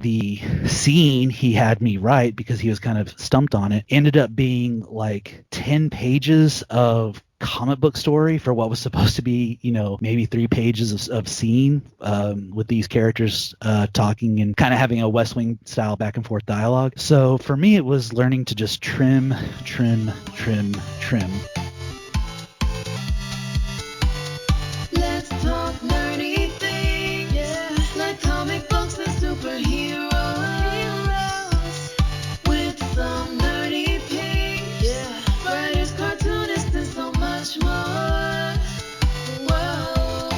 the scene he had me write, because he was kind of stumped on it, ended up being like 10 pages of comic book story for what was supposed to be, maybe 3 pages of scene, with these characters talking and kind of having a West Wing style back and forth dialogue. So for me, it was learning to just trim. Let's talk nerdy things, like comic books and superheroes, with some nerdy picks, writers, cartoonists, and so much more. Whoa,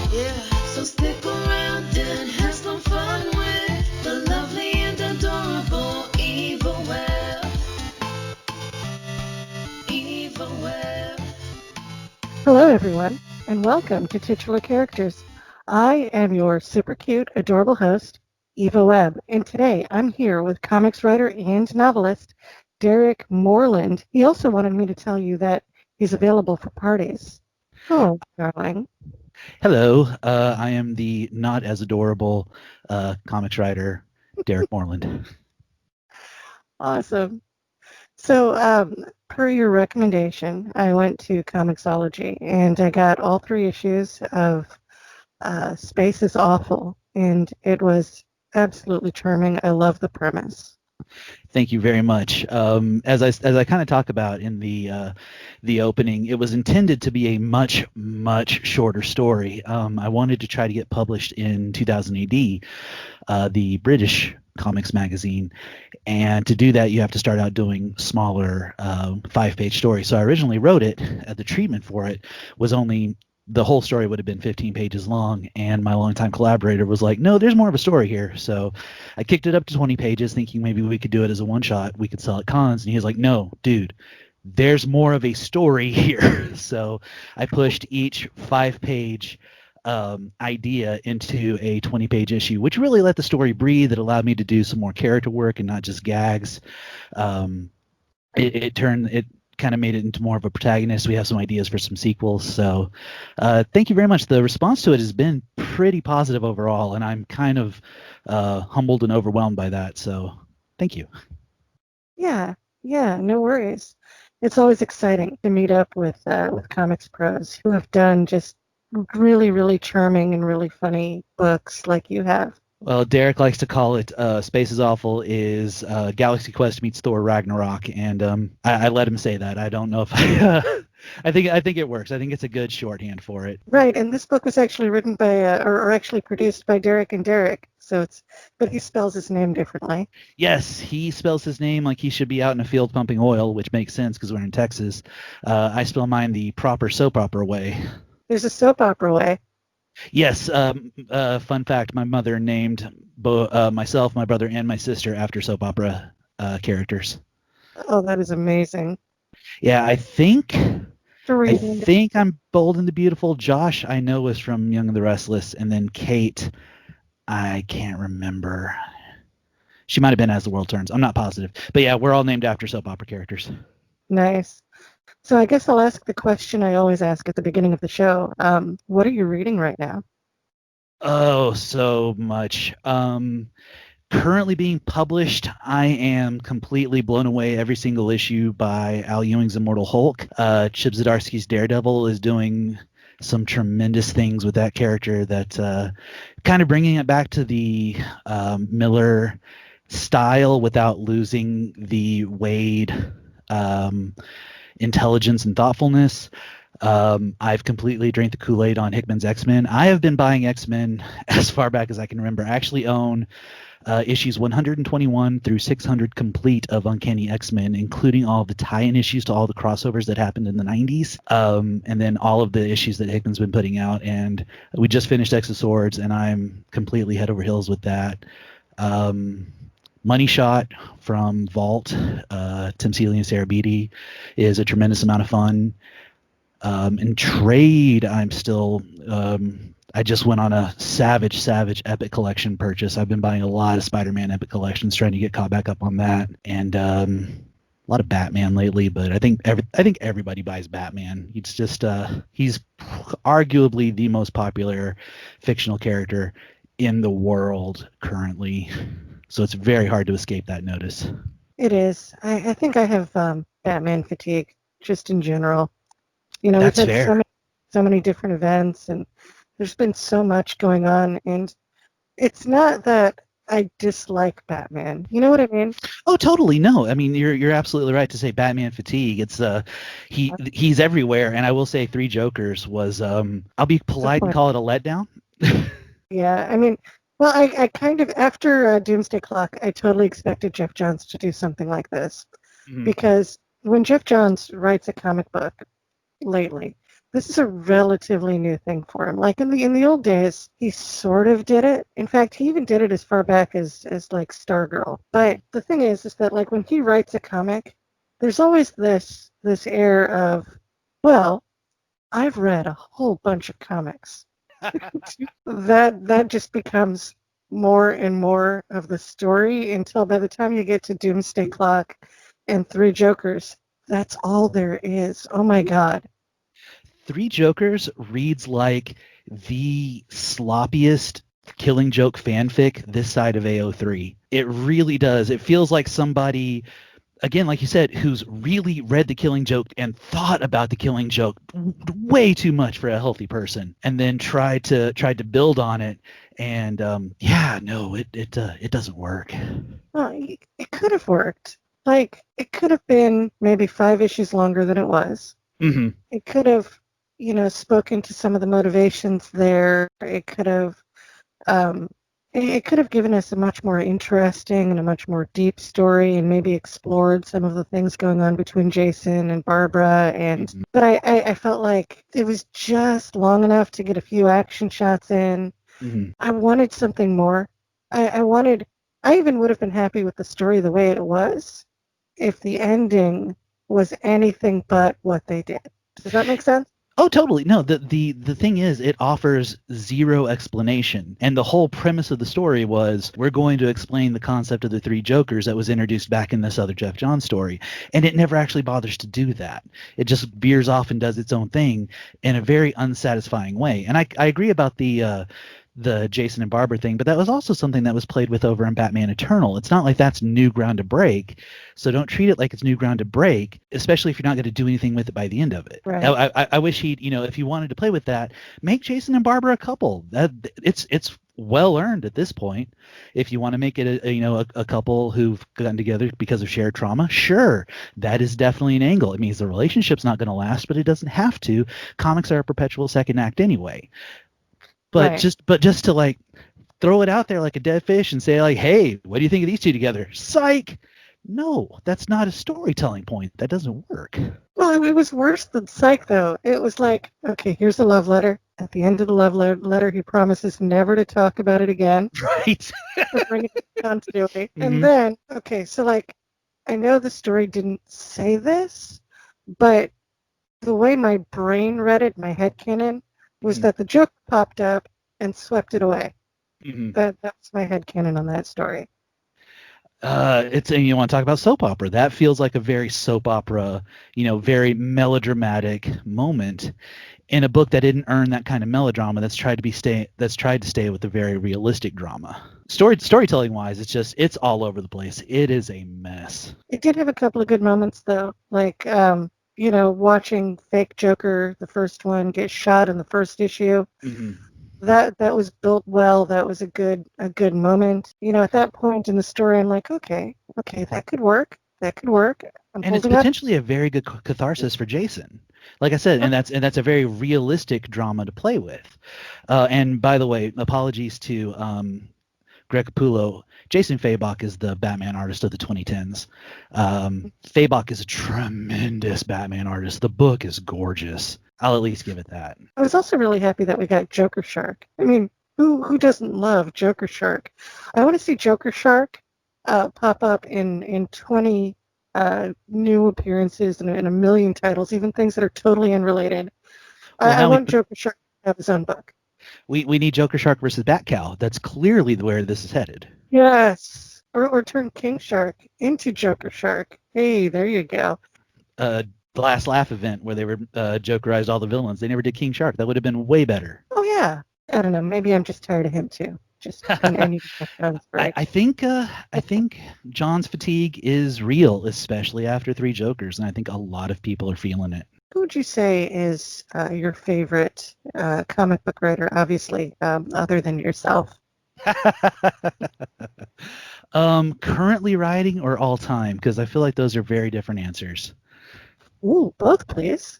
so stick around and have some fun with the lovely and adorable Eva Webb. Hello, everyone, and welcome to Titular Characters. I am your super cute, adorable host, Eva Webb, and today I'm here with comics writer and novelist Derek Moreland. He also wanted me to tell you that he's available for parties. Oh, darling. Hello, I am the not as adorable comics writer, Derek Moreland. Awesome. So, per your recommendation, I went to Comixology and I got all 3 issues of Space is Awful, and it was absolutely charming. I love the premise. Thank you very much. As I kind of talk about in the opening, it was intended to be a much shorter story. I wanted to try to get published in 2000 AD, the British comics magazine, and to do that you have to start out doing smaller 5-page stories. So I originally wrote it. The treatment for it was only, the whole story would have been 15 pages long, and my longtime collaborator was like, no, there's more of a story here. So I kicked it up to 20 pages thinking maybe we could do it as a one-shot, we could sell at cons, and he was like, no, dude, there's more of a story here. So I pushed each 5-page idea into a 20-page issue, which really let the story breathe. It allowed me to do some more character work and not just gags. It kind of made it into more of a protagonist. We have some ideas for some sequels. So thank you very much. The response to it has been pretty positive overall, and I'm kind of humbled and overwhelmed by that. So thank you. Yeah, no worries. It's always exciting to meet up with comics pros who have done just really charming and really funny books like you have. Well, Derek likes to call it Space is Awful is Galaxy Quest meets Thor Ragnarok, and I let him say that. I don't know if I think it works. I think it's a good shorthand for it. Right, and this book was actually written by or actually produced by Derek and Derek. So but he spells his name differently. Yes, he spells his name like he should be out in a field pumping oil, which makes sense because we're in Texas. I spell mine the proper soap opera way. There's a soap opera way. Yes. Fun fact: my mother named myself, my brother, and my sister after soap opera characters. Oh, that is amazing. Yeah, I think I'm Bold and the Beautiful. Josh, I know, was from Young and the Restless, and then Kate, I can't remember. She might have been As the World Turns. I'm not positive, but yeah, we're all named after soap opera characters. Nice. So I guess I'll ask the question I always ask at the beginning of the show. What are you reading right now? Oh, so much. Currently being published, I am completely blown away every single issue by Al Ewing's Immortal Hulk. Chip Zdarsky's Daredevil is doing some tremendous things with that character, that kind of bringing it back to the Miller style without losing the Wade intelligence and thoughtfulness. I've completely drank the Kool-Aid on Hickman's X-Men. I have been buying X-Men as far back as I can remember. I actually own issues 121 through 600 complete of Uncanny X-Men, including all of the tie-in issues to all the crossovers that happened in the 90s, and then all of the issues that Hickman's been putting out. And we just finished X of Swords, and I'm completely head over heels with that. Money Shot from Vault, Tim Seeley and Sarah Beatty, is a tremendous amount of fun. In trade, I'm still I just went on a savage Epic Collection purchase. I've been buying a lot of Spider-Man Epic Collections, trying to get caught back up on that, and a lot of Batman lately. But I think everybody buys Batman. It's just he's arguably the most popular fictional character in the world currently. So it's very hard to escape that notice. It is. I think I have Batman fatigue, just in general. You know, we've That's had fair. so many different events, and there's been so much going on, and it's not that I dislike Batman. You know what I mean? Oh, totally. No, I mean you're absolutely right to say Batman fatigue. It's he's everywhere, and I will say Three Jokers was I'll be polite and Disappointing. call it a letdown. Yeah, I mean, well, I kind of, after Doomsday Clock, I totally expected Jeff Johns to do something like this. Mhm. Because when Jeff Johns writes a comic book lately, this is a relatively new thing for him. Like in the old days, he sort of did it. In fact, he even did it as far back as like Stargirl. But the thing is that like when he writes a comic, there's always this air of, well, I've read a whole bunch of comics. That just becomes more and more of the story until by the time you get to Doomsday Clock and Three Jokers, that's all there is. Oh my God. Three Jokers reads like the sloppiest Killing Joke fanfic this side of AO3. It really does. It feels like somebody, again, like you said, who's really read the Killing Joke and thought about the Killing Joke way too much for a healthy person, and then tried to build on it. And yeah, no, it doesn't work. Well, it could have worked. Like, it could have been maybe 5 issues longer than it was. Mm-hmm. It could have, spoken to some of the motivations there. Um, it could have given us a much more interesting and a much more deep story, and maybe explored some of the things going on between Jason and Barbara. Mm-hmm. But I felt like it was just long enough to get a few action shots in. Mm-hmm. I wanted something more. I even would have been happy with the story the way it was if the ending was anything but what they did. Does that make sense? Oh, totally. No, the thing is, it offers zero explanation. And the whole premise of the story was, we're going to explain the concept of the Three Jokers that was introduced back in this other Jeff Johns story. And it never actually bothers to do that. It just veers off and does its own thing in a very unsatisfying way. And I agree about the Jason and Barbara thing, but that was also something that was played with over in Batman Eternal. It's not like that's new ground to break, so don't treat it like it's new ground to break, especially if you're not going to do anything with it by the end of it. Right. I wish he'd, if you wanted to play with that, make Jason and Barbara a couple. It's well earned at this point. If you want to make it a couple who've gotten together because of shared trauma, sure, that is definitely an angle. It means the relationship's not going to last, but it doesn't have to. Comics are a perpetual second act anyway. But Right. just to like throw it out there like a dead fish and say like, hey, what do you think of these two together? Psych. No, that's not a storytelling point. That doesn't work. Well, it was worse than Psych, though. It was like, okay, here's a love letter. At the end of the love letter, he promises never to talk about it again. Right. To bring it to continuity. Mhm. And then, okay, so like, I know the story didn't say this, but the way my brain read it, my headcanon, was Mhm. that the joke popped up and swept it away. Mhm. That's my headcanon on that story. And you want to talk about soap opera. That feels like a very soap opera, very melodramatic moment in a book that didn't earn that kind of melodrama. That's tried to stay with a very realistic drama. Storytelling wise, it's all over the place. It is a mess. It did have a couple of good moments, though, like watching fake Joker, the first one, get shot in the first issue. Mm-hmm. That was built well. That was a good moment. At that point in the story, I'm like, okay, that could work. That could work. I'm And it's holding up. potentially a very good catharsis for Jason. Like I said, and that's a very realistic drama to play with. And by the way, apologies to Greg Capullo. Jason Fabok is the Batman artist of the 2010s. Fabok is a tremendous Batman artist. The book is gorgeous. I'll at least give it that. I was also really happy that we got Joker Shark. I mean, who doesn't love Joker Shark? I want to see Joker Shark pop up in 20 new appearances and in a million titles, even things that are totally unrelated. Well, I now want Joker Shark to have his own book. we need Joker Shark versus Batcow. That's clearly where this is headed. Yes. Or turn King Shark into Joker Shark. Hey, there you go. The Last Laugh event where they were Jokerized all the villains. They never did King Shark. That would have been way better. Oh, yeah. I don't know. Maybe I'm just tired of him, too. Just I need to get John's break. I think John's fatigue is real, especially after Three Jokers, and I think a lot of people are feeling it. Who would you say is your favorite comic book writer, obviously, other than yourself? Currently writing or all time? Because I feel like those are very different answers. Ooh, both, please.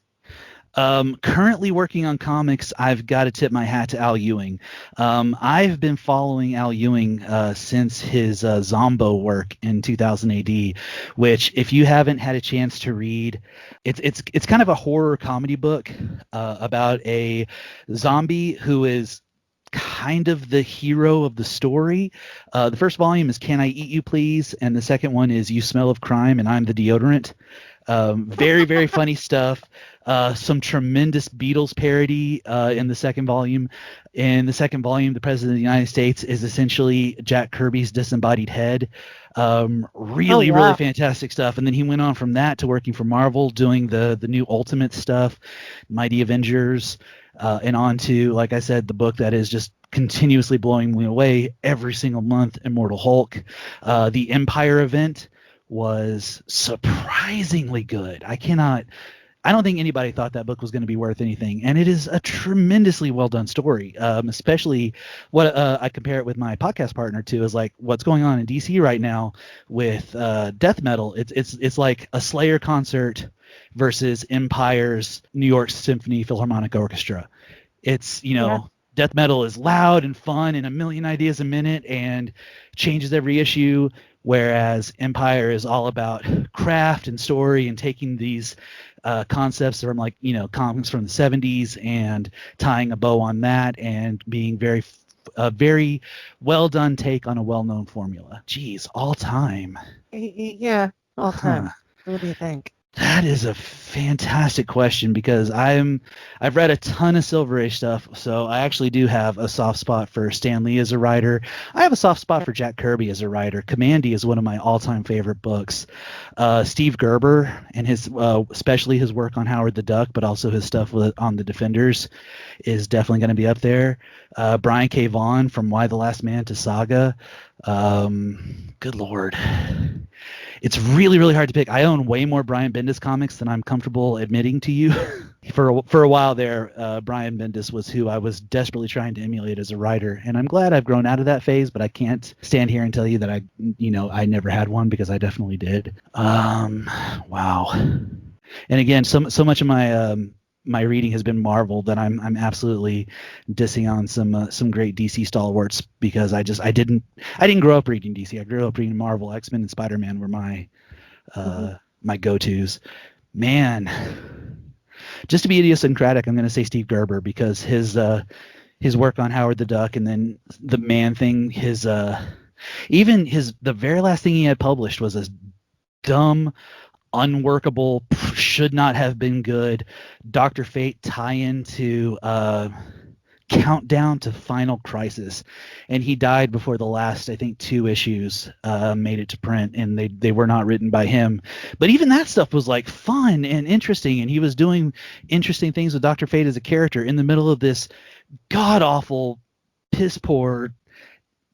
Currently working on comics, I've got to tip my hat to Al Ewing. I've been following Al Ewing since his Zombo work in 2000 AD, which, if you haven't had a chance to read, it's kind of a horror comedy book about a zombie who is kind of the hero of the story. The first volume is Can I Eat You Please? And the second one is You Smell of Crime and I'm the Deodorant. Very, very funny stuff. Some tremendous Beatles parody in the second volume. In the second volume, the President of the United States is essentially Jack Kirby's disembodied head. Really, wow. really fantastic stuff. And then he went on from that to working for Marvel, doing the new Ultimate stuff, Mighty Avengers, and on to, like I said, the book that is just continuously blowing me away every single month, Immortal Hulk. The Empire event was surprisingly good. I don't think anybody thought that book was going to be worth anything, and it is a tremendously well done story. Especially what I compare it with my podcast partner to is like what's going on in DC right now with death metal. It's like a Slayer concert versus Empire's New York Symphony Philharmonic Orchestra. It's, death metal is loud and fun and a million ideas a minute and changes every issue, whereas Empire is all about craft and story and taking these concepts from comics from the 70s and tying a bow on that and being a very well done take on a well-known formula. Geez, all time. Yeah, all time. What do you think? That is a fantastic question because I've read a ton of Silver Age stuff, so I actually do have a soft spot for Stan Lee as a writer. I have a soft spot for Jack Kirby as a writer. Commandy is one of my all-time favorite books. Steve Gerber and his, especially his work on Howard the Duck, but also his stuff on the Defenders, is definitely going to be up there. Brian K. Vaughan from Why the Last Man to Saga. Good Lord. It's really, really hard to pick. I own way more Brian Bendis comics than I'm comfortable admitting to you. For a while there, Brian Bendis was who I was desperately trying to emulate as a writer, and I'm glad I've grown out of that phase, but I can't stand here and tell you that I never had one, because I definitely did. Wow. And again, so much of my reading has been Marvel that I'm absolutely dissing on some great DC stalwarts, because I didn't grow up reading DC. I grew up reading Marvel. X-Men and Spider-Man were my my go-tos. Man, just to be idiosyncratic, I'm going to say Steve Gerber, because his work on Howard the Duck, and then the Man Thing, the very last thing he had published was a dumb, unworkable, should not have been good Dr. Fate tie-in to Countdown to Final Crisis, and he died before the last, I think, 2 issues made it to print, and they were not written by him. But even that stuff was like fun and interesting, and he was doing interesting things with Dr. Fate as a character in the middle of this god-awful, piss-poor,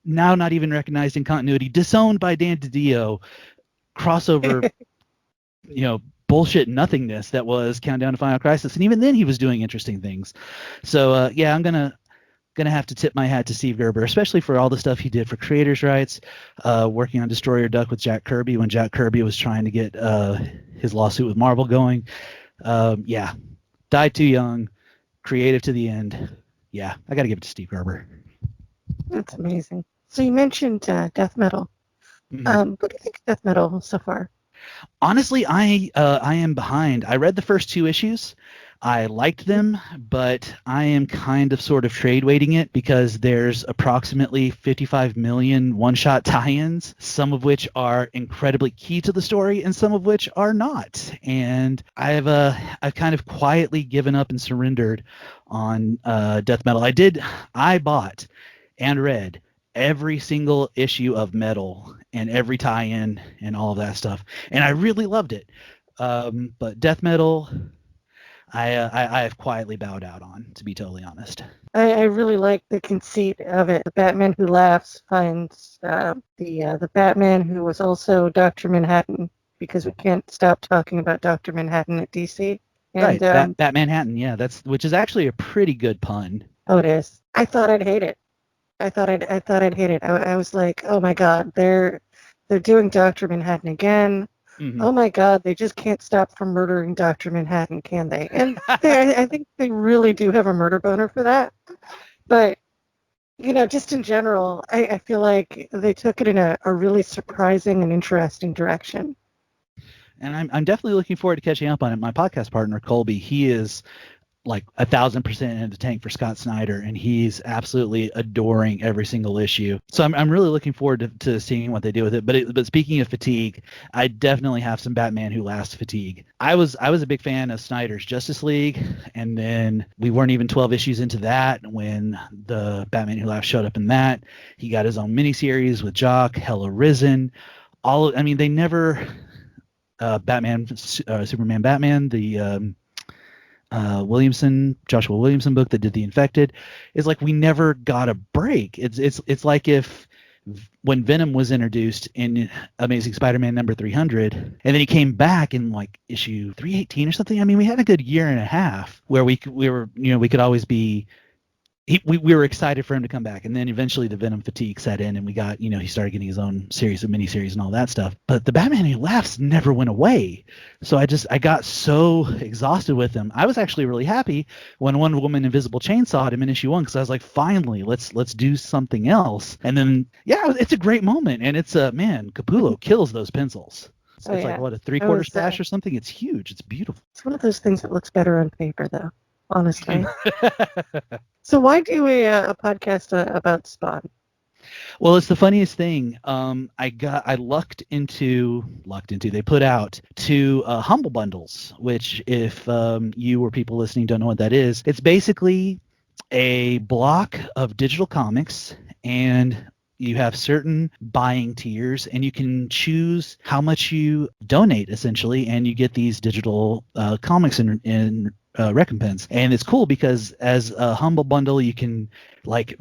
now not even recognized in continuity, disowned by Dan DiDio crossover bullshit nothingness that was Countdown to Final Crisis, and even then he was doing interesting things. So I'm gonna have to tip my hat to Steve Gerber, especially for all the stuff he did for creators' rights, working on Destroyer Duck with Jack Kirby when Jack Kirby was trying to get his lawsuit with Marvel going. Died too young, creative to the end. I gotta give it to Steve Gerber. That's amazing. So you mentioned death metal. Mm-hmm. What do you think of death metal so far? Honestly, I am behind. I read the first 2 issues. I liked them, but I am kind of sort of trade weighting it, because there's approximately 55 million one-shot tie-ins, some of which are incredibly key to the story and some of which are not. And I've kind of quietly given up and surrendered on death metal. I bought and read every single issue of Metal and every tie-in and all of that stuff, and I really loved it. But death metal, I have quietly bowed out on, to be totally honest. I really like the conceit of it. The Batman who laughs finds the Batman who was also Dr. Manhattan, because we can't stop talking about Dr. Manhattan at DC. And Right, Batman Hatton, yeah, which is actually a pretty good pun. oh, it is. I thought I'd hate it. I thought I'd hate it. I was like, oh my God, they're doing Dr. Manhattan again. Mhm. Oh my God, they just can't stop from murdering Dr. Manhattan, can they? And I think they really do have a murder boner for that. But, just in general, I feel like they took it in a really surprising and interesting direction. And I'm definitely looking forward to catching up on it. My podcast partner, Colby, he is like 1,000% in the tank for Scott Snyder, and he's absolutely adoring every single issue. So I'm really looking forward to seeing what they do with it. But speaking of fatigue, I definitely have some Batman Who Laughs fatigue. I was a big fan of Snyder's Justice League, and then we weren't even 12 issues into that when the Batman Who Laughs showed up in that. He got his own miniseries with Jock, Hella Risen. They never Superman Batman, the Joshua Williamson book that did The Infected, is like we never got a break. It's like if when Venom was introduced in Amazing Spider-Man number 300, and then he came back in like issue 318 or something. I mean, we had a good year and a half where we could always be. We were excited for him to come back, and then eventually the Venom fatigue set in, and we got, he started getting his own series of miniseries and all that stuff. But the Batman Who Laughs never went away, so I got so exhausted with him. I was actually really happy when Wonder Woman Invisible Chainsawed him in issue 1, because I was like, finally, let's do something else. And then it's a great moment, and it's man, Capullo kills those pencils. It's like what, a 3/4 splash or something. It's huge. It's beautiful. It's one of those things that looks better on paper, though. Honestly. So why do a podcast about Spawn? Well, it's the funniest thing. I lucked into. They put out 2 Humble Bundles, which, if you or people listening don't know what that is, it's basically a block of digital comics, and you have certain buying tiers, and you can choose how much you donate, essentially, and you get these digital comics in recompense. And it's cool because as a Humble Bundle, you can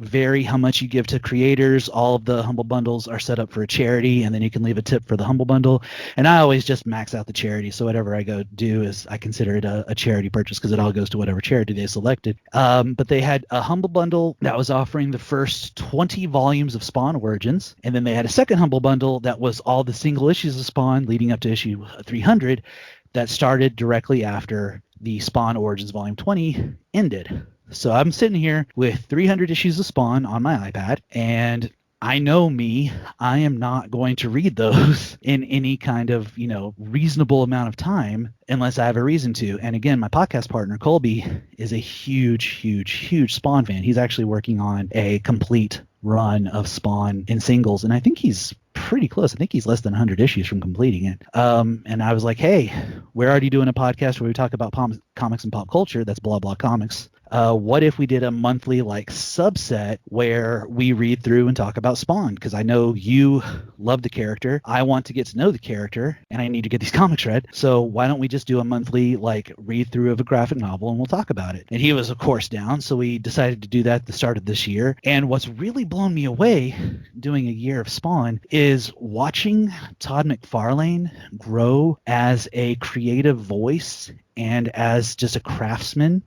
vary how much you give to creators. All of the Humble Bundles are set up for a charity, and then you can leave a tip for the Humble Bundle. And I always just max out the charity, so whatever I go do is I consider it a charity purchase, because it all goes to whatever charity they selected. But they had a Humble Bundle that was offering the first 20 volumes of Spawn Origins, and then they had a second Humble Bundle that was all the single issues of Spawn leading up to issue 300 that started directly after the Spawn Origins Volume 20 ended. So I'm sitting here with 300 issues of Spawn on my iPad, and I know me, I am not going to read those in any kind of, reasonable amount of time unless I have a reason to. And again, my podcast partner, Colby, is a huge, huge, huge Spawn fan. He's actually working on a complete run of Spawn in singles, and I think he's pretty close. I think he's less than 100 issues from completing it. And I was like, hey, we're already doing a podcast where we talk about comics and pop culture. That's Blah Blah Comics. What if we did a monthly subset where we read through and talk about Spawn? Because I know you love the character. I want to get to know the character, and I need to get these comics read. So why don't we just do a monthly read through of a graphic novel, and we'll talk about it? And he was, of course, down. So we decided to do that at the start of this year. And what's really blown me away doing a year of Spawn is watching Todd McFarlane grow as a creative voice and as just a craftsman.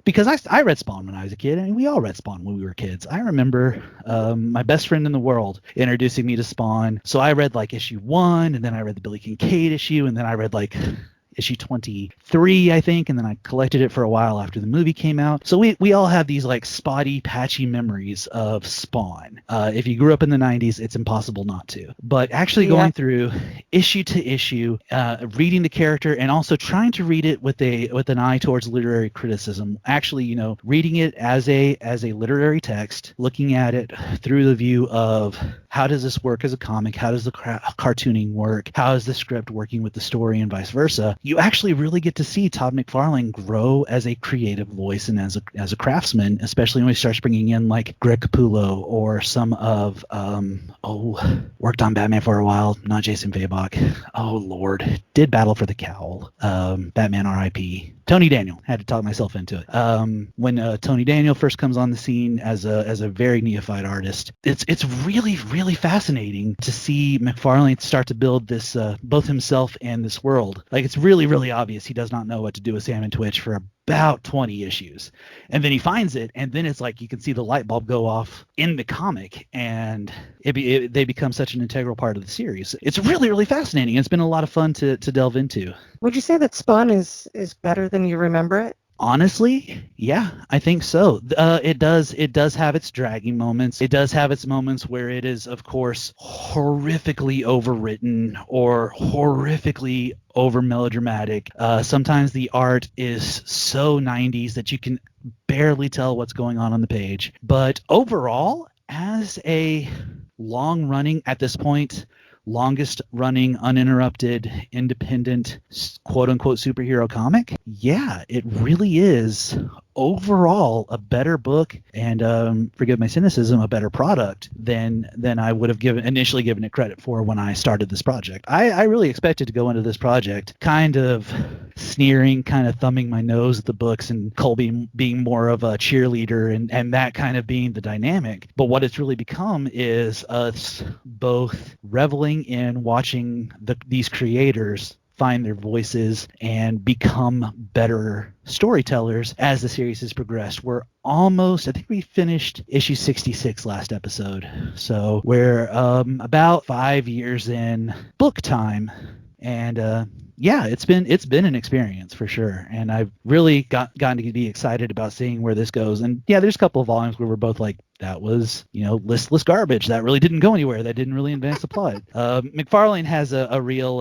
Because I read Spawn when I was a kid. I mean, we all read Spawn when we were kids. I remember my best friend in the world introducing me to Spawn. So I read issue 1, and then I read the Billy Kincaid issue, and then I read issue 23, I think, and then I collected it for a while after the movie came out. So we all have these spotty, patchy memories of Spawn. If you grew up in the 90s, it's impossible not to. But actually going through issue to issue, reading the character, and also trying to read it with an eye towards literary criticism. Actually, reading it as a literary text, looking at it through the view of how does this work as a comic? How does the cartooning work? How is the script working with the story, and vice versa? You actually really get to see Todd McFarlane grow as a creative voice and as a craftsman, especially when he starts bringing in Greg Capullo or some of worked on Batman for a while, not Jason Fabok. Oh Lord, did Battle for the Cowl, Batman R.I.P. Tony Daniel. Had to talk myself into it. When Tony Daniel first comes on the scene as a very neophyte artist, it's really, really fascinating to see McFarlane start to build this both himself and this world. Like, it's really, really obvious he does not know what to do with Sam and Twitch for about 20 issues, and then he finds it, and then it's like you can see the light bulb go off in the comic, and they become such an integral part of the series. It's really, really fascinating. It's been a lot of fun to delve into. Would you say that Spawn is better than you remember it? Honestly, yeah, I think so. It does have its dragging moments. It does have its moments where it is, of course, horrifically overwritten or horrifically over melodramatic. Sometimes the art is so 90s that you can barely tell what's going on the page. But overall, as a long-running, at this point, longest running uninterrupted independent quote unquote superhero comic, yeah, it really is overall a better book, and forgive my cynicism, a better product than I would have initially given it credit for when I started this project. I really expected to go into this project kind of sneering, kind of thumbing my nose at the books, and Colby being more of a cheerleader, and that kind of being the dynamic. But what it's really become is us both reveling in watching these creators find their voices and become better storytellers as the series has progressed. We're almost, I think we finished issue 66 last episode, so we're about 5 years in book time, and yeah, it's been an experience for sure, and I've really gotten to be excited about seeing where this goes. And yeah, there's a couple of volumes where we're both like, that was, listless garbage. That really didn't go anywhere. That didn't really advance the plot. McFarlane has a real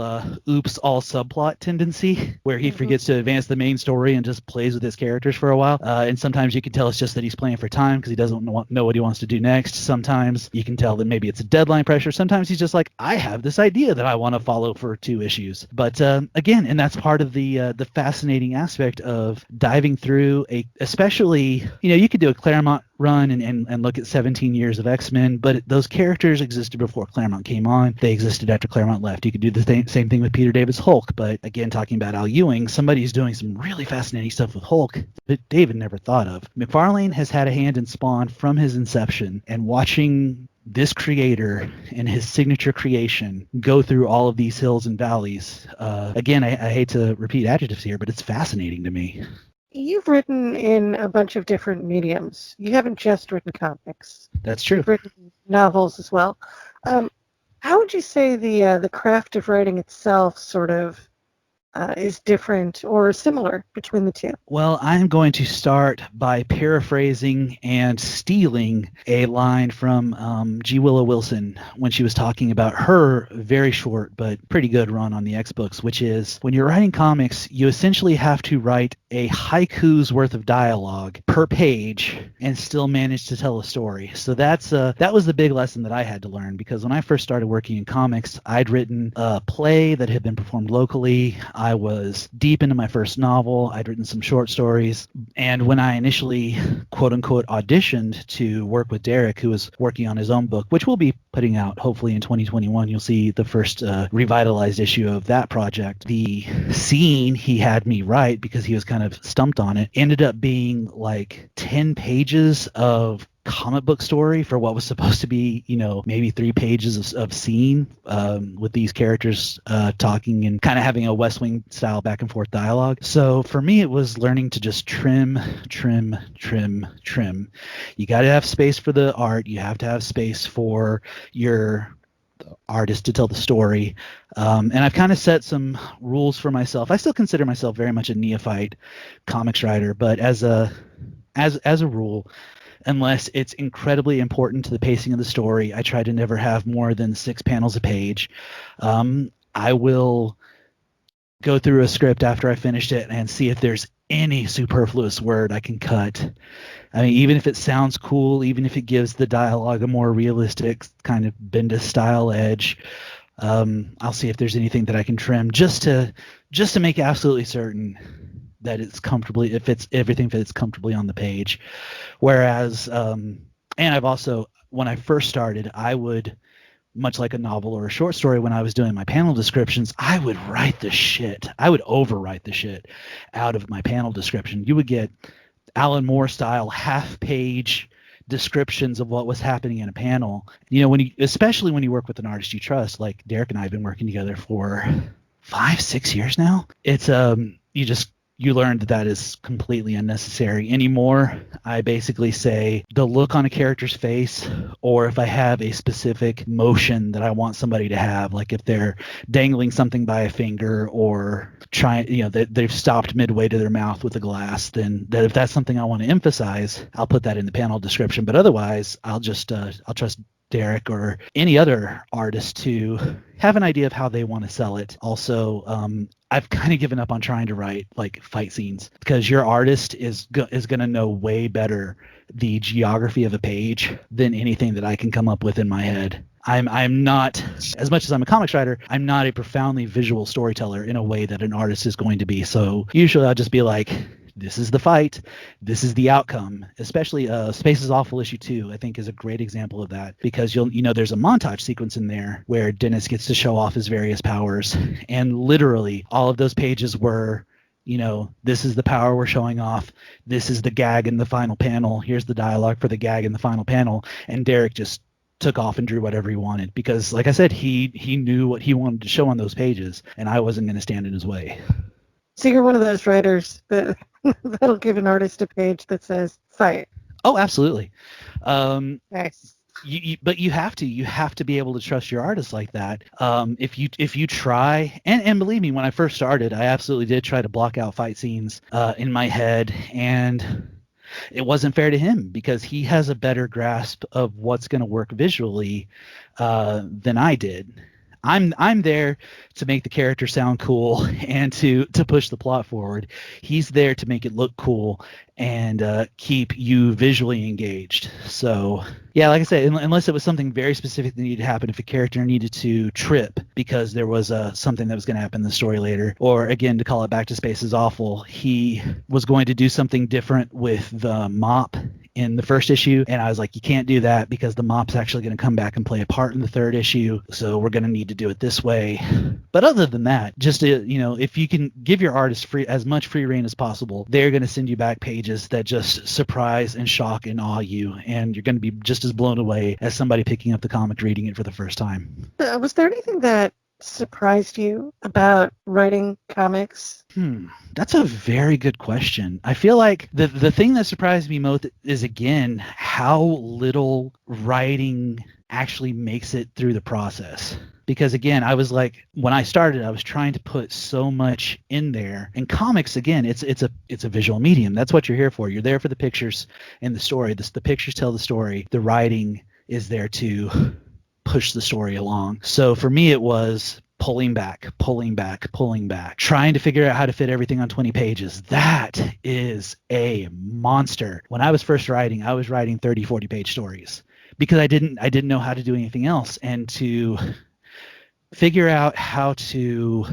oops all subplot tendency where he forgets to advance the main story and just plays with his characters for a while. And sometimes you can tell it's just that he's playing for time because he doesn't know what he wants to do next. Sometimes you can tell that maybe it's a deadline pressure. Sometimes he's just like, I have this idea that I want to follow for 2 issues. But again, and that's part of the fascinating aspect of diving through especially, you could do a Claremont run and look at 17 years of X-Men, but those characters existed before Claremont came on. They existed after Claremont left. You could do the same thing with Peter David's Hulk, but again, talking about Al Ewing, somebody's doing some really fascinating stuff with Hulk that David never thought of. McFarlane has had a hand in Spawn from his inception, and watching this creator and his signature creation go through all of these hills and valleys. Again, I hate to repeat adjectives here, but it's fascinating to me. You've written in a bunch of different mediums. You haven't just written comics. That's true. You've written novels as well. How would you say the craft of writing itself sort of is different or similar between the two? Well, I'm going to start by paraphrasing and stealing a line from G. Willow Wilson when she was talking about her very short but pretty good run on the X-Books, which is, when you're writing comics, you essentially have to write a haiku's worth of dialogue per page and still manage to tell a story. So that was the big lesson that I had to learn, because when I first started working in comics, I'd written a play that had been performed locally. I was deep into my first novel. I'd written some short stories. And when I initially, quote unquote, auditioned to work with Derek, who was working on his own book, which we'll be putting out hopefully in 2021, you'll see the first revitalized issue of that project. The scene he had me write, because he was kind of stumped on it, ended up being like 10 pages of comic book story for what was supposed to be, maybe 3 pages of scene, with these characters talking and kind of having a West Wing style back and forth dialogue. So for me, it was learning to just trim. You got to have space for the art. You have to have space for your artist to tell the story. And I've kind of set some rules for myself. I still consider myself very much a neophyte comics writer, but as a rule, unless it's incredibly important to the pacing of the story, I try to never have more than 6 panels a page. I will go through a script after I finished it and see if there's any superfluous word I can cut. I mean, even if it sounds cool, even if it gives the dialogue a more realistic kind of Bendis style edge, I'll see if there's anything that I can trim just to make absolutely certain that it's comfortably, everything fits comfortably on the page. Whereas, and I've also, when I first started, I would much like a novel or a short story, when I was doing my panel descriptions, I would write the shit. I would overwrite the shit out of my panel description. You would get Alan Moore style half-page descriptions of what was happening in a panel. Especially when you work with an artist you trust, like Derek and I have been working together for 5-6 years now. It's you learn that is completely unnecessary anymore. I basically say the look on a character's face, or if I have a specific motion that I want somebody to have, like if they're dangling something by a finger or trying, they've stopped midway to their mouth with a glass, then if that's something I want to emphasize, I'll put that in the panel description. But otherwise, I'll trust Derek or any other artist to have an idea of how they want to sell it. Also, I've kind of given up on trying to write like fight scenes, because your artist is going to know way better the geography of a page than anything that I can come up with in my head. I'm not, as much as I'm a comics writer, I'm not a profoundly visual storyteller in a way that an artist is going to be. So usually I'll just be like, this is the fight, this is the outcome. Especially Space is Awful issue 2, I think, is a great example of that, because there's a montage sequence in there where Dennis gets to show off his various powers, and literally all of those pages were, this is the power we're showing off, this is the gag in the final panel, here's the dialogue for the gag in the final panel, and Derek just took off and drew whatever he wanted, because like I said, he knew what he wanted to show on those pages, and I wasn't going to stand in his way. So you're one of those writers that'll give an artist a page that says fight. Oh, absolutely. Nice. But you have to be able to trust your artist like that. If you try, and believe me, when I first started, I absolutely did try to block out fight scenes in my head, and it wasn't fair to him, because he has a better grasp of what's going to work visually than I did. I'm there to make the character sound cool and to push the plot forward. He's there to make it look cool and keep you visually engaged. So yeah, like I said, unless it was something very specific that needed to happen, if a character needed to trip because there was something that was going to happen in the story later, or again, to call it back to Space is Awful, he was going to do something different with the mop in the first issue, and I was like, you can't do that, because the mop's actually going to come back and play a part in the third issue, so we're going to need to do it this way. But other than that, just if you can give your artist as much free reign as possible, they're going to send you back pages that just surprise and shock and awe you, and you're going to be just as blown away as somebody picking up the comic reading it for the first time. Was there anything that surprised you about writing comics? That's a very good question. I feel like the thing that surprised me most is, again, how little writing actually makes it through the process. Because again, I was like, when I started, I was trying to put so much in there. And comics, again, it's a visual medium. That's what you're here for. You're there for the pictures and the story. The pictures tell the story. The writing is there to push the story along. So for me, it was pulling back, trying to figure out how to fit everything on 20 pages. That is a monster. When I was first writing, I was writing 30, 40 page stories, because I didn't know how to do anything else. And to figure out how to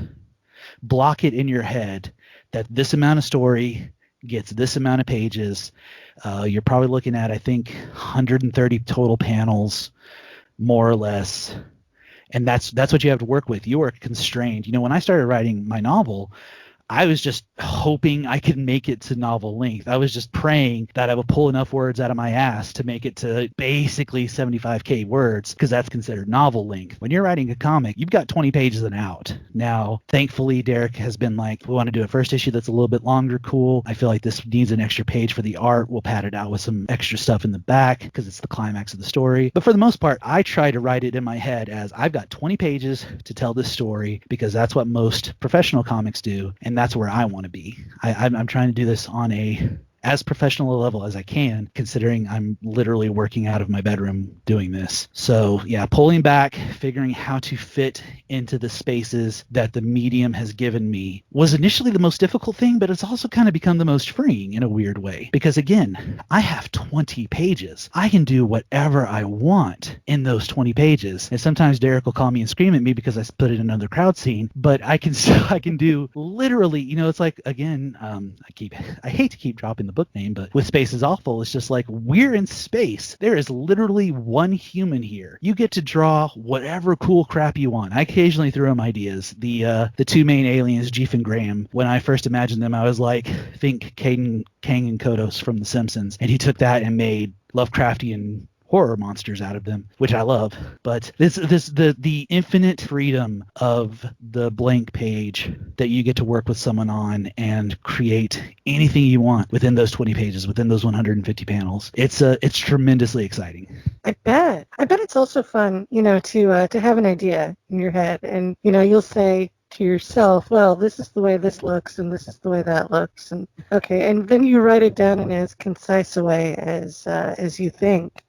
block it in your head that this amount of story gets this amount of pages, you're probably looking at, I think, 130 total panels, more or less. And that's what you have to work with. You are constrained. When I started writing my novel, I was just hoping I could make it to novel length. I was just praying that I would pull enough words out of my ass to make it to basically 75K words, because that's considered novel length. When you're writing a comic, you've got 20 pages and out. Now, thankfully, Derek has been like, we want to do a first issue that's a little bit longer, cool. I feel like this needs an extra page for the art. We'll pad it out with some extra stuff in the back, because it's the climax of the story. But for the most part, I try to write it in my head as, I've got 20 pages to tell this story, because that's what most professional comics do, and that's where I want to be. I'm trying to do this on as professional a level as I can, considering I'm literally working out of my bedroom doing this. So yeah, pulling back, figuring how to fit into the spaces that the medium has given me was initially the most difficult thing, but it's also kind of become the most freeing in a weird way. Because again, I have 20 pages. I can do whatever I want in those 20 pages. And sometimes Derek will call me and scream at me because I put it in another crowd scene, but I can do literally, it's like, again, I hate to keep dropping the the book name, but with Space is Awful, it's just like, we're in space. There is literally one human here. You get to draw whatever cool crap you want. I occasionally throw them ideas. The two main aliens, Jeef and Graham, when I first imagined them, I was like, think Caden, Kang, and Kodos from The Simpsons. And he took that and made Lovecraftian horror monsters out of them, which I love. But the infinite freedom of the blank page that you get to work with someone on and create anything you want within those 20 pages, within those 150 panels. It's tremendously exciting. I bet it's also fun, to have an idea in your head, and you'll say to yourself, well, this is the way this looks, and this is the way that looks, and okay, and then you write it down in as concise a way as you think.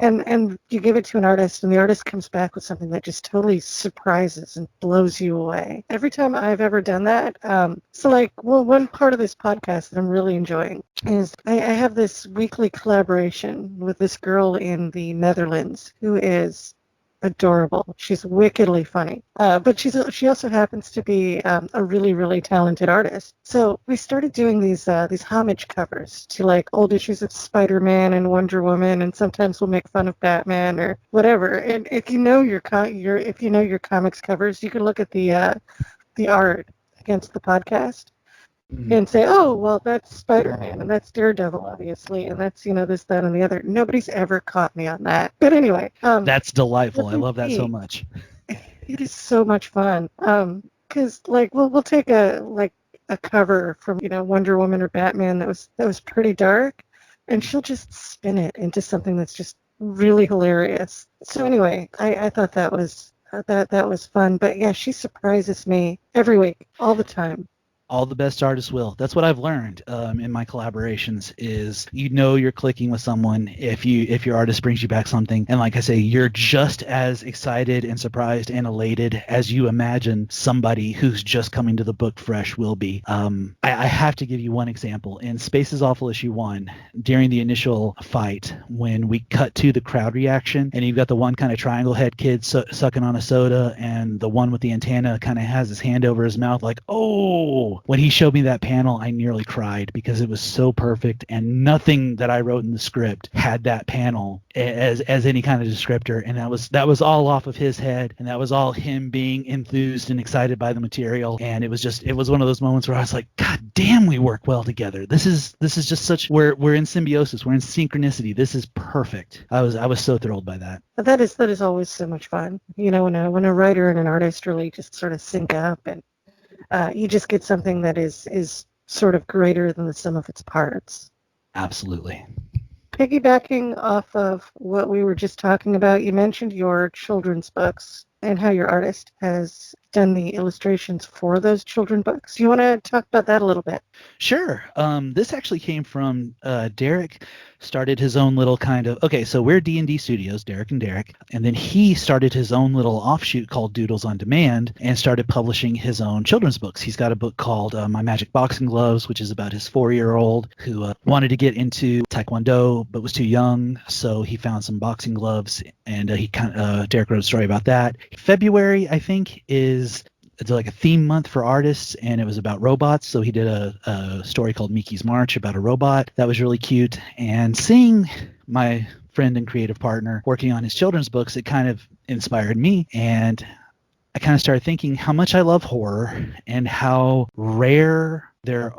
And you give it to an artist, and the artist comes back with something that just totally surprises and blows you away. Every time I've ever done that, one part of this podcast that I'm really enjoying is I have this weekly collaboration with this girl in the Netherlands who is adorable. She's wickedly funny, but she also happens to be a really, really talented artist. So we started doing these homage covers to like old issues of Spider-Man and Wonder Woman, and sometimes we'll make fun of Batman or whatever. And if you know your comics covers, you can look at the art against the podcast and say, oh, well, that's Spider-Man, and that's Daredevil, obviously, and that's, this, that, and the other. Nobody's ever caught me on that. But anyway. That's delightful. I love that so much. It is so much fun. Because, we'll take a cover from, Wonder Woman or Batman that was pretty dark, and she'll just spin it into something that's just really hilarious. So anyway, I thought that was fun. But yeah, she surprises me every week, all the time. All the best artists will. That's what I've learned in my collaborations is you're clicking with someone if your artist brings you back something. And like I say, you're just as excited and surprised and elated as you imagine somebody who's just coming to the book fresh will be. I have to give you one example. In Space is Awful issue 1, during the initial fight, when we cut to the crowd reaction, and you've got the one kind of triangle head kid sucking on a soda, and the one with the antenna kind of has his hand over his mouth like, oh. When he showed me that panel, I nearly cried because it was so perfect, and nothing that I wrote in the script had that panel as any kind of descriptor, and that was all off of his head, and that was all him being enthused and excited by the material, and it was one of those moments where I was like, God damn, we work well together. This is just such we're in symbiosis, we're in synchronicity. This is perfect. I was so thrilled by that. That is always so much fun. When a writer and an artist really just sort of sync up, and you just get something that is sort of greater than the sum of its parts. Absolutely. Piggybacking off of what we were just talking about, you mentioned your children's books and how your artist has done the illustrations for those children's books. Do you want to talk about that a little bit? Sure. This actually came from Derek. Started his own little kind of, so we're D&D Studios, Derek and Derek, and then he started his own little offshoot called Doodles on Demand and started publishing his own children's books. He's got a book called My Magic Boxing Gloves, which is about his 4-year-old who wanted to get into Taekwondo but was too young, so he found some boxing gloves, and Derek wrote a story about that. February, I think, it's like a theme month for artists, and it was about robots. So he did a story called Miki's March about a robot. That was really cute. And seeing my friend and creative partner working on his children's books, it kind of inspired me. And I kind of started thinking how much I love horror and how rare their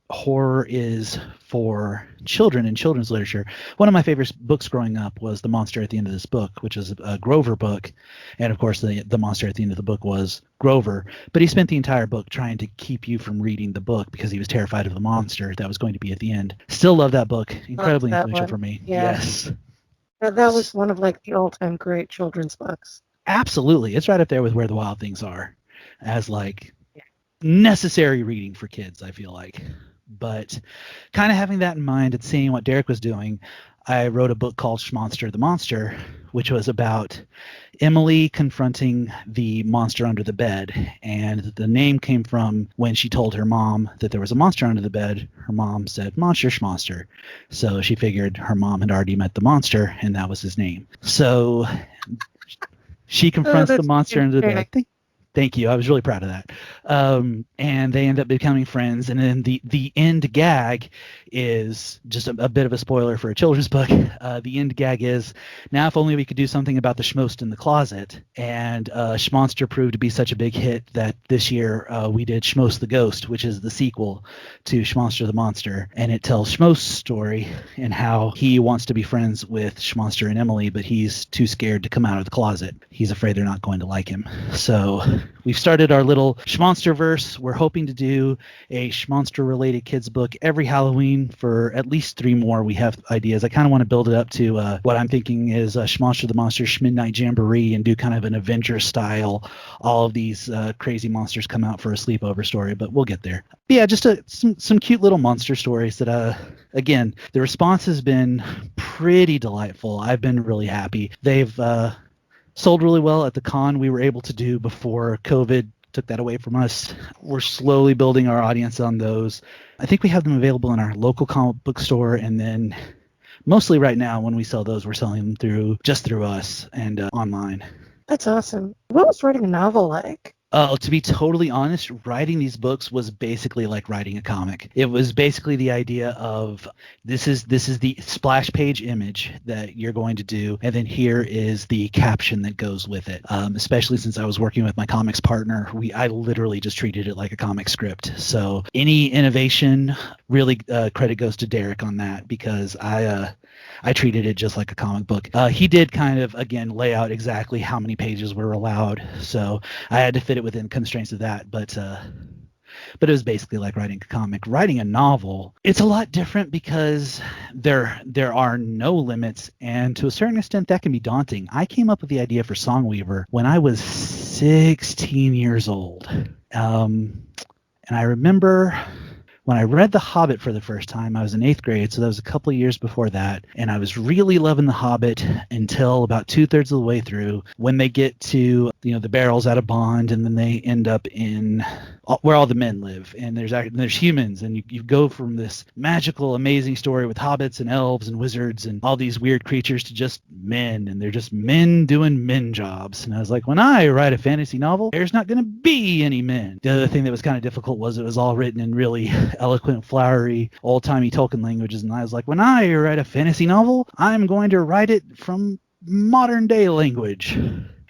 horror is for children in children's literature. One of my favorite books growing up was The Monster at the End of This Book, which is a Grover book. And of course, the monster at the end of the book was Grover. But he spent the entire book trying to keep you from reading the book because he was terrified of the monster that was going to be at the end. Still love that book. Incredibly influential for me. Yeah. Yes. That was one of the all-time great children's books. Absolutely. It's right up there with Where the Wild Things Are as necessary reading for kids, I feel like. But kind of having that in mind and seeing what Derek was doing, I wrote a book called Schmonster the Monster, which was about Emily confronting the monster under the bed. And the name came from when she told her mom that there was a monster under the bed. Her mom said, Monster Schmonster. So she figured her mom had already met the monster, and that was his name. So she confronts the monster under the bed. Thank you. I was really proud of that. And they end up becoming friends. And then the end gag is just a bit of a spoiler for a children's book. The end gag is, now if only we could do something about the schmost in the closet. And Schmonster proved to be such a big hit that this year we did Schmost the Ghost, which is the sequel to Schmonster the Monster. And it tells Schmost's story and how he wants to be friends with Schmonster and Emily, but he's too scared to come out of the closet. He's afraid they're not going to like him. So we've started our little Schmonsterverse. We're hoping to do a Schmonster-related kids book every Halloween for at least 3 more. We have ideas. I kind of want to build it up to what I'm thinking is Schmonster the Monster Midnight Jamboree and do kind of an Avengers style. All of these crazy monsters come out for a sleepover story, but we'll get there. But yeah, just some cute little monster stories that, again, the response has been pretty delightful. I've been really happy. They've sold really well at the con we were able to do before COVID took that away from us. We're slowly building our audience on those. I think we have them available in our local comic book store, and then mostly right now when we sell those, we're selling them through us and online. That's awesome. What was writing a novel like? To be totally honest, writing these books was basically like writing a comic. It was basically the idea of this is the splash page image that you're going to do, and then here is the caption that goes with it. Especially since I was working with my comics partner, I literally just treated it like a comic script. So any innovation, really credit goes to Derek on that, because I treated it just like a comic book. He did kind of, again, lay out exactly how many pages were allowed, so I had to fit it within constraints of that, but it was basically like writing a comic. Writing a novel, it's a lot different because there are no limits, and to a certain extent that can be daunting. I came up with the idea for Songweaver when I was 16 years old, and I remember when I read The Hobbit for the first time. I was in 8th grade, so that was a couple of years before that, and I was really loving The Hobbit until about 2/3 of the way through, when they get to the barrels out of Bond, and then they end up in where all the men live, and there's humans, and you go from this magical, amazing story with hobbits and elves and wizards and all these weird creatures to just men, and they're just men doing men jobs. And I was like, when I write a fantasy novel, there's not going to be any men. The other thing that was kind of difficult was it was all written in really eloquent, flowery, old-timey Tolkien languages, and I was like, when I write a fantasy novel, I'm going to write it from modern-day language.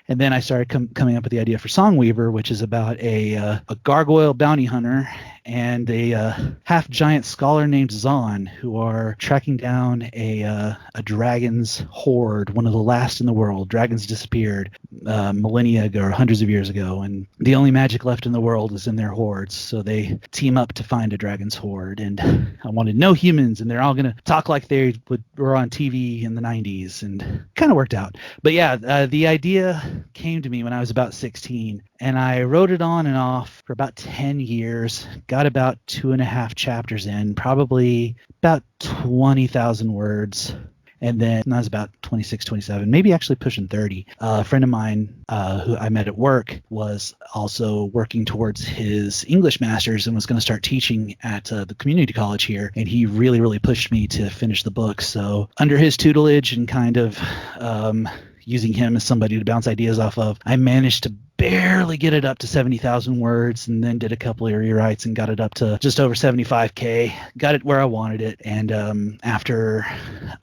And then I started coming up with the idea for Songweaver, which is about a gargoyle bounty hunter and a half-giant scholar named Zahn, who are tracking down a dragon's horde, one of the last in the world. Dragons disappeared millennia ago, or hundreds of years ago, and the only magic left in the world is in their hordes. So they team up to find a dragon's horde, and I wanted no humans, and they're all going to talk like they were on TV in the 90s, and kind of worked out. But yeah, the idea came to me when I was about 16, and I wrote it on and off for about 10 years, got about 2.5 chapters in, probably about 20,000 words. And then I was about 26, 27, maybe actually pushing 30. A friend of mine who I met at work was also working towards his English master's and was going to start teaching at the community college here. And he really, really pushed me to finish the book. So under his tutelage and kind of using him as somebody to bounce ideas off of, I managed to barely get it up to 70,000 words, and then did a couple of rewrites and got it up to just over 75K. Got it where I wanted it. And after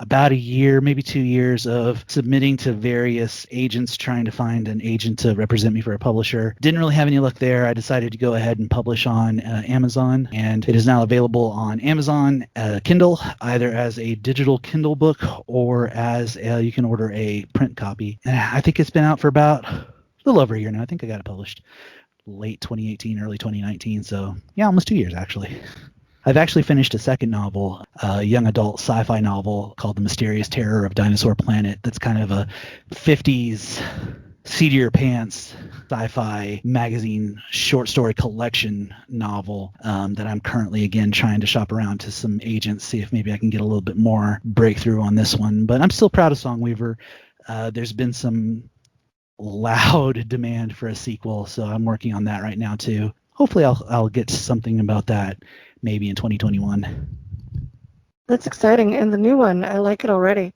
about a year, maybe 2 years of submitting to various agents, trying to find an agent to represent me for a publisher, didn't really have any luck there. I decided to go ahead and publish on Amazon, and it is now available on Amazon Kindle, either as a digital Kindle book or as you can order a print copy. And I think it's been out for about a little over a year now. I think I got it published late 2018, early 2019. So yeah, almost 2 years actually. I've actually finished a second novel, a young adult sci-fi novel called The Mysterious Terror of Dinosaur Planet. That's kind of a 50s seat of your pants sci-fi magazine short story collection novel that I'm currently again trying to shop around to some agents, see if maybe I can get a little bit more breakthrough on this one. But I'm still proud of Songweaver. There's been some loud demand for a sequel, so I'm working on that right now too. Hopefully I'll get something about that maybe in 2021. That's exciting. And the new one, I like it already.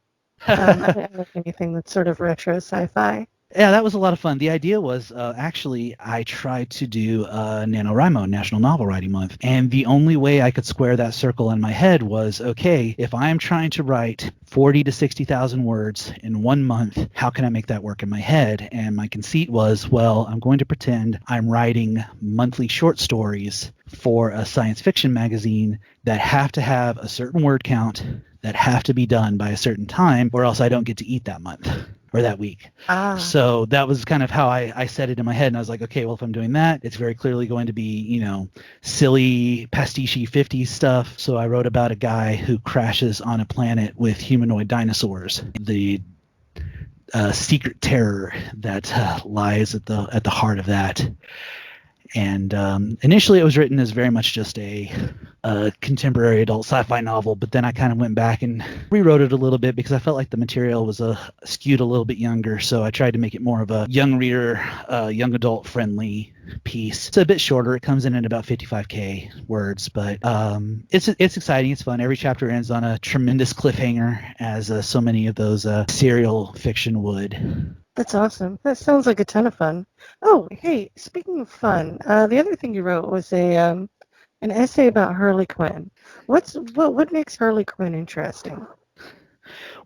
I don't like anything that's sort of retro sci-fi. Yeah, that was a lot of fun. The idea was actually I tried to do NaNoWriMo, National Novel Writing Month, and the only way I could square that circle in my head was, okay, if I'm trying to write 40 to 60,000 words in 1 month, how can I make that work in my head? And my conceit was, well, I'm going to pretend I'm writing monthly short stories for a science fiction magazine that have to have a certain word count, that have to be done by a certain time, or else I don't get to eat that month or that week. Ah, So that was kind of how I set it in my head. And I was like, okay, well, if I'm doing that, it's very clearly going to be, silly pastiche 50s stuff. So I wrote about a guy who crashes on a planet with humanoid dinosaurs. The secret terror that lies at the heart of that. And initially it was written as very much just a contemporary adult sci-fi novel, but then I kind of went back and rewrote it a little bit because I felt like the material was skewed a little bit younger, so I tried to make it more of a young reader, young adult friendly piece. It's a bit shorter. It comes in at about 55k words, but it's exciting. It's fun. Every chapter ends on a tremendous cliffhanger, as so many of those serial fiction would. that's awesome. That sounds like a ton of fun. Oh, hey, speaking of fun, the other thing you wrote was an essay about Harley Quinn. What makes Harley Quinn interesting?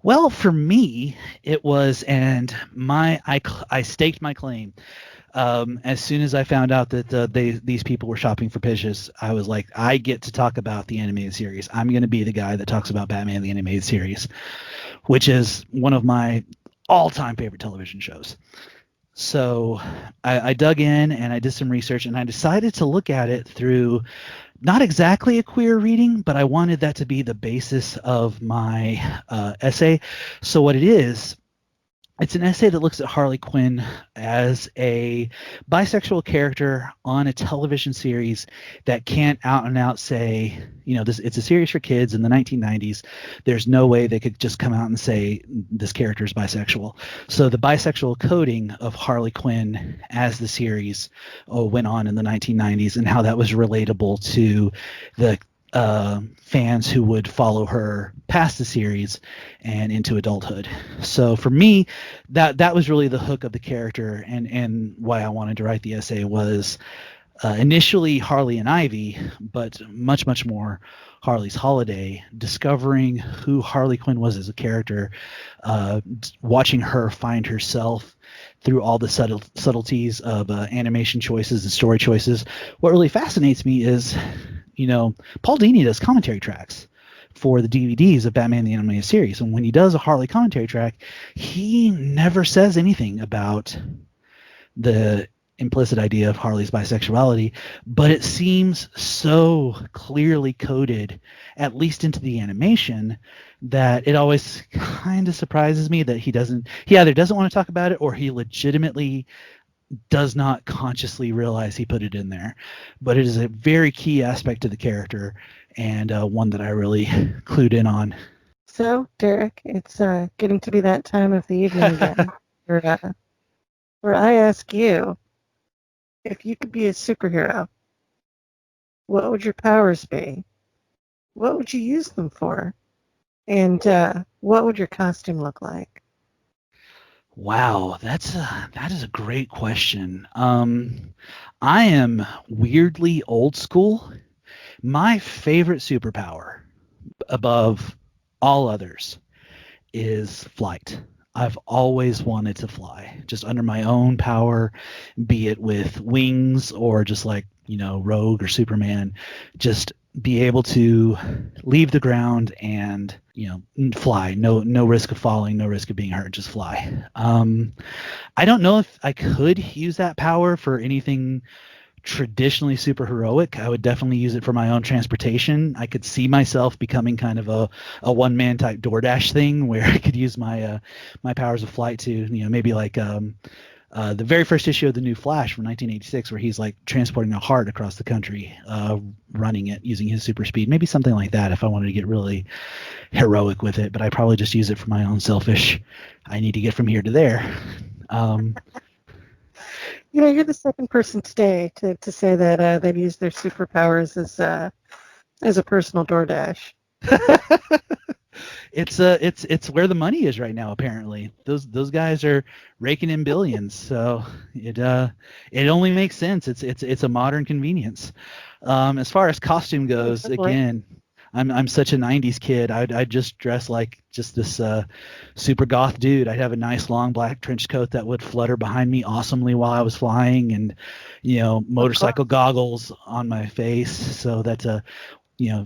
Well, for me, it was, and I staked my claim. As soon as I found out that these people were shopping for pitches, I was like, I get to talk about the animated series. I'm going to be the guy that talks about Batman the animated series, which is one of my all-time favorite television shows. So I dug in and I did some research, and I decided to look at it through not exactly a queer reading, but I wanted that to be the basis of my essay. So what it is, it's an essay that looks at Harley Quinn as a bisexual character on a television series that can't out and out say, it's a series for kids in the 1990s. There's no way they could just come out and say this character is bisexual. So the bisexual coding of Harley Quinn as the series went on in the 1990s, and how that was relatable to the fans who would follow her past the series and into adulthood. So for me, that was really the hook of the character, and why I wanted to write the essay was initially Harley and Ivy, but much more Harley's Holiday, discovering who Harley Quinn was as a character, watching her find herself through all the subtleties of animation choices and story choices. What really fascinates me is, Paul Dini does commentary tracks for the DVDs of Batman the Animated Series, and when he does a Harley commentary track, he never says anything about the implicit idea of Harley's bisexuality, but it seems so clearly coded, at least into the animation, that it always kind of surprises me that he either doesn't want to talk about it, or he legitimately does not consciously realize he put it in there. But it is a very key aspect to the character, and one that I really clued in on. So, Derek, it's getting to be that time of the evening again where I ask you, if you could be a superhero, what would your powers be? What would you use them for? And what would your costume look like? Wow, that is a great question. I am weirdly old school. My favorite superpower, above all others, is flight. I've always wanted to fly, just under my own power, be it with wings or just like, Rogue or Superman, just be able to leave the ground and, fly. No risk of falling, no risk of being hurt, just fly. I don't know if I could use that power for anything traditionally super heroic. I would definitely use it for my own transportation. I could see myself becoming kind of a one-man type DoorDash thing, where I could use my my powers of flight to, maybe like the very first issue of the new Flash from 1986, where he's like transporting a heart across the country, running it using his super speed. Maybe something like that if I wanted to get really heroic with it, but I probably just use it for my own selfish, I need to get from here to there. You're the second person today to say that they'd use their superpowers as a personal DoorDash. It's where the money is right now. Apparently, those guys are raking in billions. So it only makes sense. It's a modern convenience. As far as costume goes, again, I'm such a '90s kid. I'd just dress like just this super goth dude. I'd have a nice long black trench coat that would flutter behind me awesomely while I was flying, and motorcycle goggles on my face so that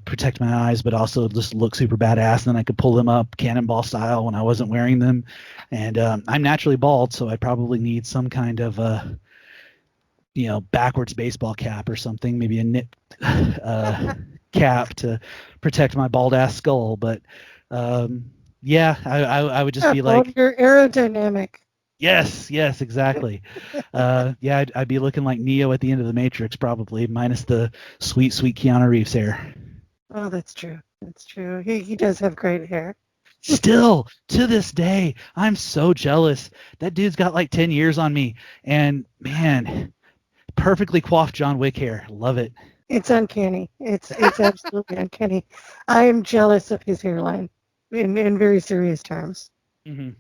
protect my eyes, but also just look super badass. And then I could pull them up cannonball style when I wasn't wearing them. And I'm naturally bald, so I probably need some kind of backwards baseball cap or something, maybe a knit cap to protect my bald ass skull. But yeah, I would just be like, you're aerodynamic. yes, exactly. Yeah, I'd be looking like Neo at the end of the Matrix, probably, minus the sweet Keanu Reeves hair. Oh, that's true. That's true. He does have great hair. Still, to this day, I'm so jealous. That dude's got like 10 years on me. And man, perfectly coiffed John Wick hair. Love it. It's uncanny. It's absolutely uncanny. I am jealous of his hairline in very serious terms. Mm-hmm.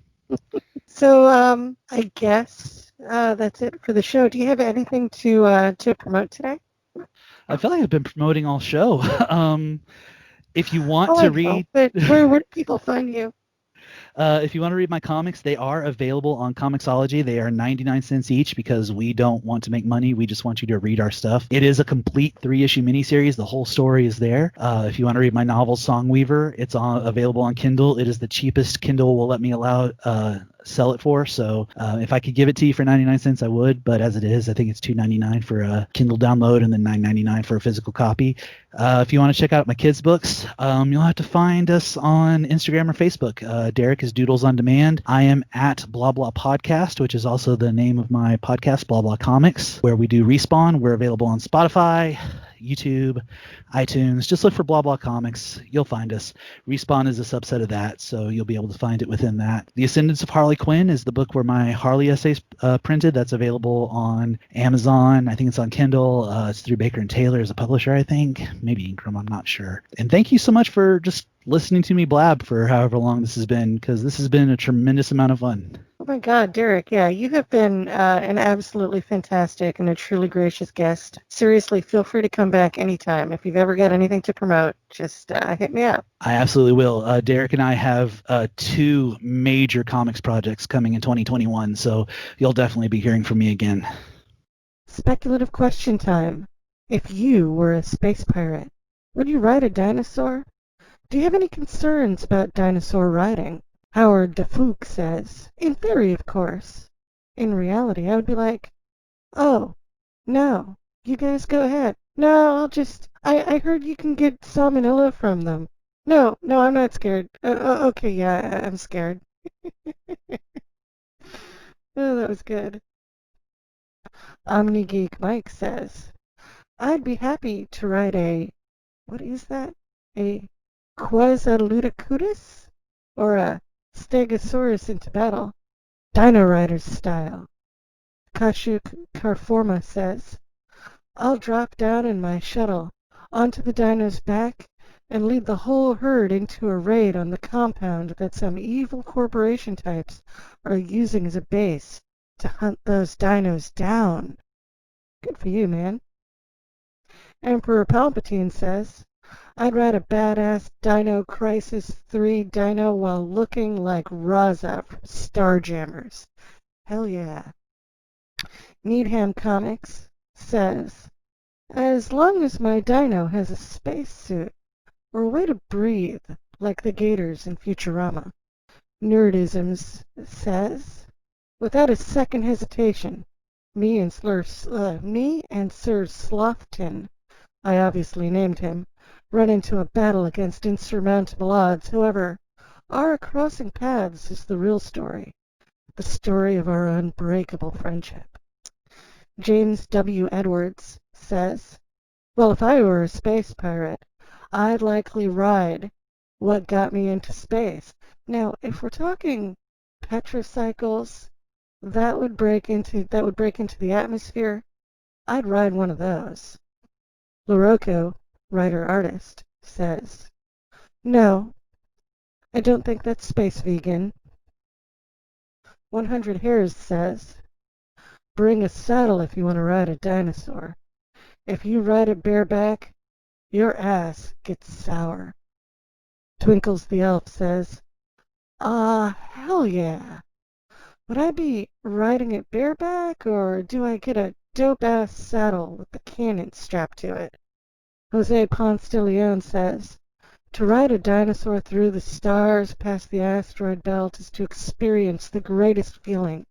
So I guess that's it for the show. Do you have anything to promote today? I feel like I've been promoting all show. If you want to read, but where do people find you? If you want to read my comics, they are available on Comixology. They are 99 cents each because we don't want to make money. We just want you to read our stuff. It is a complete 3-issue miniseries. The whole story is there. If you want to read my novel, Songweaver, it's available on Kindle. It is the cheapest Kindle will let me sell it for. So if I could give it to you for 99 cents, I would. But as it is, I think it's $2.99 for a Kindle download and then $9.99 for a physical copy. If you want to check out my kids' books, you'll have to find us on Instagram or Facebook. Derek is Doodles on Demand. I am at Blah Blah Podcast, which is also the name of my podcast, Blah Blah Comics, where we do Respawn. We're available on Spotify, YouTube, iTunes. Just look for Blah Blah Comics. You'll find us. Respawn is a subset of that, so you'll be able to find it within that. The Ascendance of Harley Quinn is the book where my Harley essays printed. That's available on Amazon. I think it's on Kindle. It's through Baker and Taylor as a publisher, I think. Maybe Ingram, I'm not sure. And thank you so much for just listening to me blab for however long this has been, because this has been a tremendous amount of fun. Oh my God, Derek, yeah, you have been an absolutely fantastic and a truly gracious guest. Seriously, feel free to come back anytime. If you've ever got anything to promote, just hit me up. I absolutely will. Derek and I have 2 major comics projects coming in 2021, so you'll definitely be hearing from me again. Speculative question time. If you were a space pirate, would you ride a dinosaur? Do you have any concerns about dinosaur riding? Howard DeFouque says, in theory, of course. In reality, I would be like, oh, no, you guys go ahead. No, I heard you can get salmonella from them. No, I'm not scared. Okay, yeah, I'm scared. Oh, that was good. OmniGeek Mike says, I'd be happy to ride what is that? A Quasaludicudus? Or a Stegosaurus into battle, Dino Riders style. Kashuk Carforma says, I'll drop down in my shuttle onto the dino's back and lead the whole herd into a raid on the compound that some evil corporation types are using as a base to hunt those dinos down. Good for you, man. Emperor Palpatine says, I'd ride a badass Dino Crisis 3 dino while looking like Raza from Starjammers. Hell yeah. Needham Comics says, as long as my dino has a spacesuit or a way to breathe like the gators in Futurama. Nerdisms says, without a second hesitation, me and Sir Slothton, I obviously named him, run into a battle against insurmountable odds. However, our crossing paths is the real story, the story of our unbreakable friendship. James W. Edwards says, well, if I were a space pirate, I'd likely ride what got me into space. Now, if we're talking petrocycles that would break into the atmosphere, I'd ride one of those. LaRocco, writer-artist, says, no, I don't think that's space vegan. 100 Hairs says, bring a saddle if you want to ride a dinosaur. If you ride it bareback, your ass gets sour. Twinkles the Elf says, hell yeah. Would I be riding it bareback, or do I get a dope-ass saddle with the cannon strapped to it? Jose Ponce de Leon says, to ride a dinosaur through the stars past the asteroid belt is to experience the greatest feeling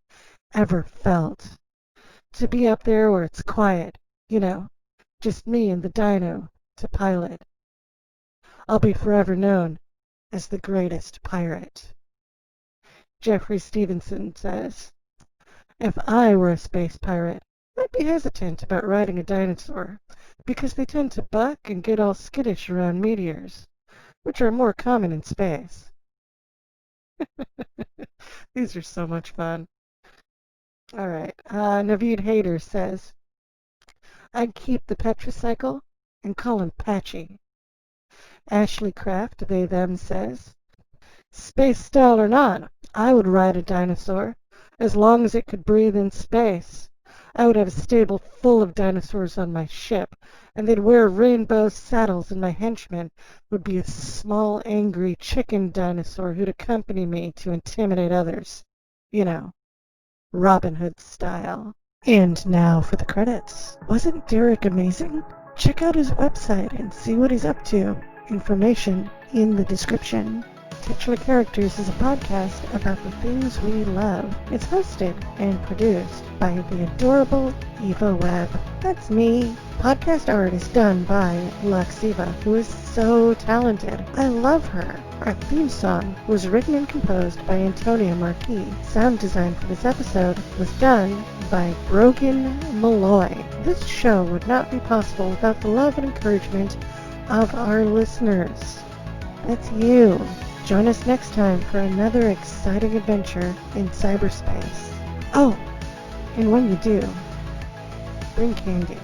ever felt. To be up there where it's quiet, just me and the dino to pilot. I'll be forever known as the greatest pirate. Jeffrey Stevenson says, if I were a space pirate, I'd be hesitant about riding a dinosaur because they tend to buck and get all skittish around meteors, which are more common in space. These are so much fun. All right. Naveed Hayter says, I'd keep the Petrocycle and call him Patchy. Ashley Craft, they them says, space style or not, I would ride a dinosaur as long as it could breathe in space. I would have a stable full of dinosaurs on my ship, and they'd wear rainbow saddles, and my henchman would be a small, angry chicken dinosaur who'd accompany me to intimidate others. Robin Hood style. And now for the credits. Wasn't Derek amazing? Check out his website and see what he's up to. Information in the description. Titular Characters is a podcast about the things we love. It's hosted and produced by the adorable Eva Webb. That's me. Podcast art is done by Luxiva, who is so talented. I love her. Our theme song was written and composed by Antonia Marquis. Sound design for this episode was done by Brogan Malloy. This show would not be possible without the love and encouragement of our listeners. That's you. Join us next time for another exciting adventure in cyberspace. Oh, and when you do, bring candy.